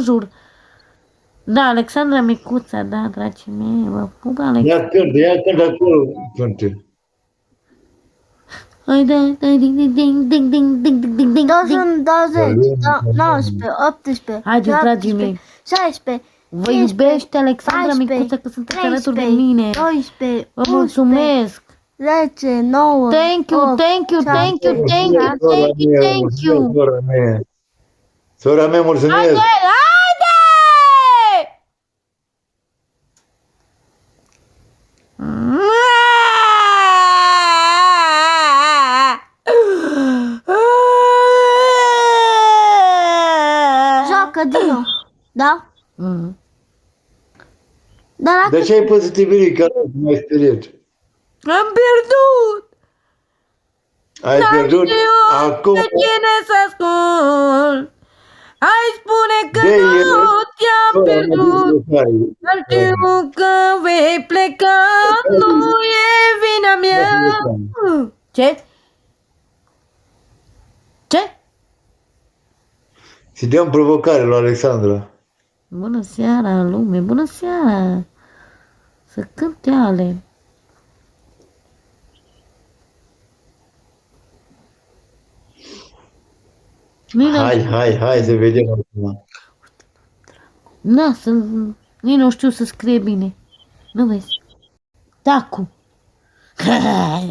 jur. Da, Alexandra Micuța, da, dragii mei, vă pup, Ia cântă acolo, cântă. Hai, da, ding, ding, ding, ding, ding, ding, ding, ding, ding. 20, 19, 18, Haideți, dragii 17, mei. 16, Vă iubește Alexandra Micuța că sunteți alături de mine. 12, Vă mulțumesc. 10, 9, Thank you, 8, thank you, thank you, 7, thank you, thank you, thank you. Sora mea, mulțumesc. Haide, haide! joacă din nou, da? Dar De dacă ce ai pozitivit că m-ai speriat? Am pierdut! Ai pierdut? Acum... De cine să ascult? Ai spune că De nu ele. te-am pierdut. Dar știu că vei pleca, nu e vina mea. Ce? Ce? Și dăm provocare lui Alexandra. Bună seara, lume, bună seara. Să cânte Ale. Hai să vedem acum. Na, nici nu știu să scrie bine. Nu vezi? Tacu.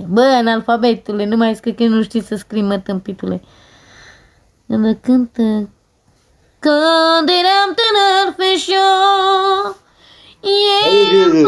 Bă, analfabetule, nu mai scrie că nu știi să scrii, mă, tâmpitule. Când cântă... Când eram tânăr feșor, Ei,